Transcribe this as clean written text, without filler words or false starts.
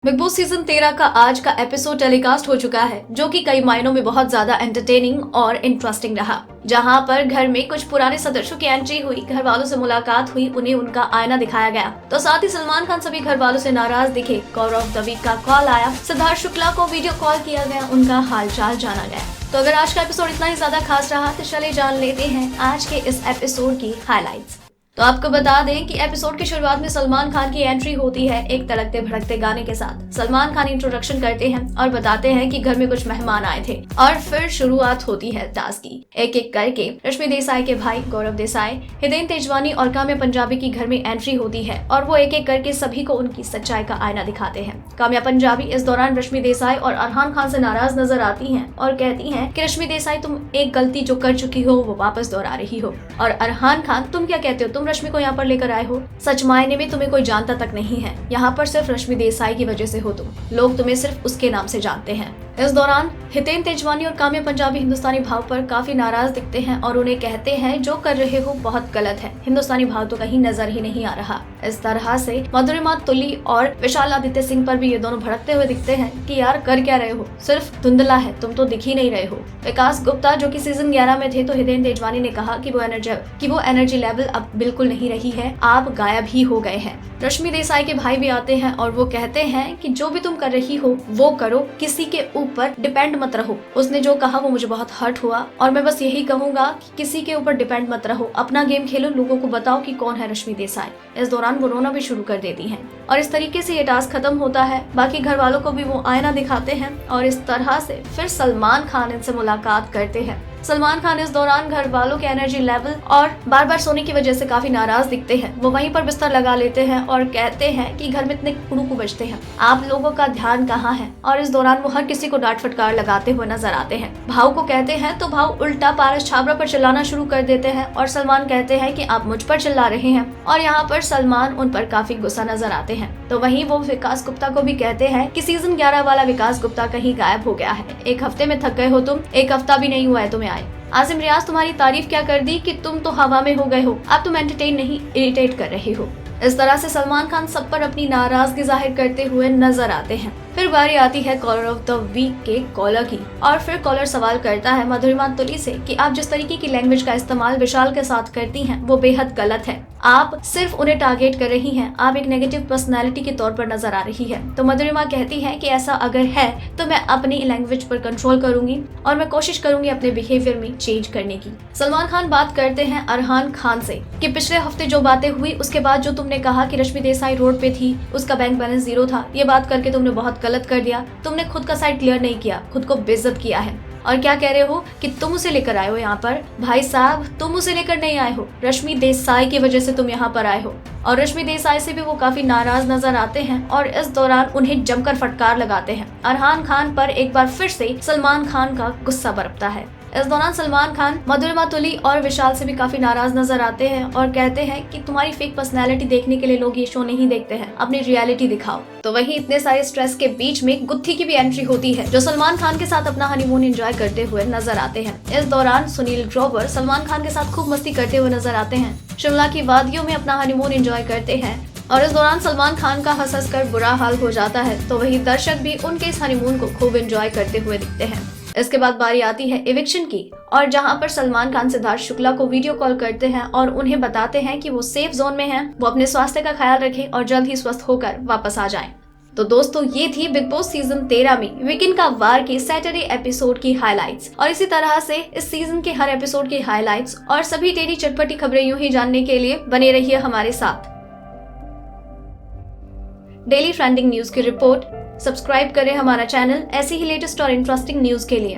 Big boss season 13 का आज का एपिसोड टेलीकास्ट हो चुका है, जो कि कई मायनों में बहुत ज्यादा एंटरटेनिंग और इंटरेस्टिंग रहा। जहां पर घर में कुछ पुराने सदस्यों की एंट्री हुई, घर वालों से मुलाकात हुई, उन्हें उनका आईना दिखाया गया। तो साथ ही सलमान खान सभी घर वालों से नाराज दिखे। कॉलर ऑफ द वीक का कॉल आया, सिद्धार्थ शुक्ला को वीडियो कॉल किया गया, उनका हालचाल जाना गया। तो अगर आज का एपिसोड इतना ही ज्यादा खास रहा तो चले जान लेते हैं आज के इस एपिसोड की हाईलाइट्स। तो आपको बता दें कि एपिसोड की शुरुआत में सलमान खान की एंट्री होती है एक तड़कते भड़कते गाने के साथ। सलमान खान इंट्रोडक्शन करते हैं और बताते हैं कि घर में कुछ मेहमान आए थे और फिर शुरुआत होती है टास्क की। एक एक करके रश्मि देसाई के भाई गौरव देसाई, हितेन तेजवानी और काम्या पंजाबी की घर में एंट्री होती है और वो एक एक करके सभी को उनकी सच्चाई का आईना दिखाते हैं। काम्या पंजाबी इस दौरान रश्मि देसाई और अरहान खान से नाराज नजर आती हैं और कहती हैं कि रश्मि देसाई तुम एक गलती जो कर चुकी हो वो वापस दोहरा रही हो, और अरहान खान तुम क्या कहते हो, तुम रश्मि को यहाँ पर लेकर आए हो, सच मायने में तुम्हें कोई जानता तक नहीं है, यहाँ पर सिर्फ रश्मि देसाई की वजह से हो तुम, लोग तुम्हें सिर्फ उसके नाम से जानते हैं। इस दौरान हितेन तेजवानी और काम्या पंजाबी हिंदुस्तानी भाव पर काफी नाराज दिखते हैं और उन्हें कहते हैं जो कर रहे हो बहुत गलत है, हिंदुस्तानी भाव तो कहीं नजर ही नहीं आ रहा। इस तरह से मधुरिमा तुली और विशाल आदित्य सिंह पर भी ये दोनों भड़कते हुए दिखते हैं कि यार कर क्या रहे हो, सिर्फ धुंधला है, तुम तो दिख ही नहीं रहे हो। विकास गुप्ता जो कि सीजन 11 में थे, तो हितेन तेजवानी ने कहा कि वो एनर्जी लेवल अब बिल्कुल नहीं रही है, आप गायब ही हो गए हैं। रश्मि देसाई के भाई भी आते हैं और वो कहते हैं कि जो भी तुम कर रही हो वो करो, किसी के ऊपर डिपेंड मत रहो। उसने जो कहा वो मुझे बहुत हर्ट हुआ और मैं बस यही कहूंगा कि किसी के ऊपर डिपेंड मत रहो, अपना गेम खेलो, लोगों को बताओ कि कौन है रश्मि देसाई। इस दौरान वो रोना भी शुरू कर देती हैं और इस तरीके से ये टास्क खत्म होता है। बाकी घर वालों को भी वो आईना दिखाते हैं और इस तरह से फिर सलमान खान इनसे मुलाकात करते हैं। सलमान खान इस दौरान घर वालों के एनर्जी लेवल और बार बार सोने की वजह से काफी नाराज दिखते हैं। वो वहीं पर बिस्तर लगा लेते हैं और कहते हैं कि घर में इतने कुड़ू बजते हैं, आप लोगों का ध्यान कहाँ है। और इस दौरान वो हर किसी को डांट फटकार लगाते हुए नजर आते हैं। भाव को कहते हैं तो भाव उल्टा पारस छाबड़ा पर चिल्लाना शुरू कर देते हैं और सलमान कहते हैं कि आप मुझ पर चिल्ला रहे हैं, और यहाँ पर सलमान उन पर काफी गुस्सा नजर आते हैं। तो वहीं वो विकास गुप्ता को भी कहते हैं कि सीजन 11 वाला विकास गुप्ता कहीं गायब हो गया है, एक हफ्ते में थक गए हो तुम, एक हफ्ता भी नहीं हुआ है तुम्हें आए। आसिम रियाज तुम्हारी तारीफ क्या कर दी कि तुम तो हवा में हो गए हो, अब तुम एंटरटेन नहीं इरिटेट कर रहे हो। इस तरह से सलमान खान सब पर अपनी नाराजगी जाहिर करते हुए नजर आते हैं। फिर बारी आती है कॉलर ऑफ द वीक के कॉलर की, और फिर कॉलर सवाल करता है मधुरिमा तुली से कि आप जिस तरीके की लैंग्वेज का इस्तेमाल विशाल के साथ करती हैं वो बेहद गलत है, आप सिर्फ उन्हें टारगेट कर रही हैं, आप एक नेगेटिव पर्सनैलिटी के तौर पर नजर आ रही है। तो मधुरिमा कहती है कि ऐसा अगर है तो मैं अपनी लैंग्वेज पर कंट्रोल करूंगी और मैं कोशिश करूंगी अपने बिहेवियर में चेंज करने की। सलमान खान बात करते हैं अरहान खान से कि पिछले हफ्ते जो बातें हुई उसके बाद जो तुमने कहा कि रश्मि देसाई रोड पे थी, उसका बैंक बैलेंस 0 था, ये बात करके तुमने बहुत गलत कर दिया, तुमने खुद का साइड क्लियर नहीं किया, खुद को बेइज्जत किया है। और क्या कह रहे हो कि तुम उसे लेकर आए हो यहाँ पर, भाई साहब तुम उसे लेकर नहीं आए हो, रश्मि देसाई की वजह से तुम यहाँ पर आए हो। और रश्मि देसाई से भी वो काफी नाराज नजर आते हैं और इस दौरान उन्हें जमकर फटकार लगाते हैं। अरहान खान पर एक बार फिर से सलमान खान का गुस्सा बरपता है। इस दौरान सलमान खान मधुरिमा तुली और विशाल से भी काफी नाराज नजर आते हैं और कहते हैं कि तुम्हारी फेक पर्सनैलिटी देखने के लिए लोग ये शो नहीं देखते हैं, अपनी रियलिटी दिखाओ। तो वहीं इतने सारे स्ट्रेस के बीच में गुत्थी की भी एंट्री होती है, जो सलमान खान के साथ अपना हनीमून एंजॉय करते हुए नजर आते हैं। इस दौरान सुनील ग्रोवर सलमान खान के साथ खूब मस्ती करते हुए नजर आते हैं, शिमला की वादियों में अपना हनीमून एंजॉय करते हैं। और इस दौरान सलमान खान का हंस कर बुरा हाल हो जाता है, तो वही दर्शक भी उनके इस हनीमून को खूब एंजॉय करते हुए दिखते हैं। इसके बाद बारी आती है इविक्शन की, और जहां पर सलमान खान सिद्धार्थ शुक्ला को वीडियो कॉल करते हैं और उन्हें बताते हैं कि वो सेफ जोन में हैं, वो अपने स्वास्थ्य का ख्याल रखें और जल्द ही स्वस्थ होकर वापस आ जाएं। तो दोस्तों ये थी बिग बॉस सीजन 13 में वीकेंड का वार की सैटरडे एपिसोड की हाइलाइट्स, और इसी तरह से इस सीजन के हर एपिसोड की हाइलाइट्स और सभी टेढ़ी चटपटी खबरें यूं ही जानने के लिए बने रहिए हमारे साथ। डेली ट्रेंडिंग न्यूज की रिपोर्ट, सब्सक्राइब करें हमारा चैनल ऐसी ही लेटेस्ट और इंटरेस्टिंग न्यूज के लिए।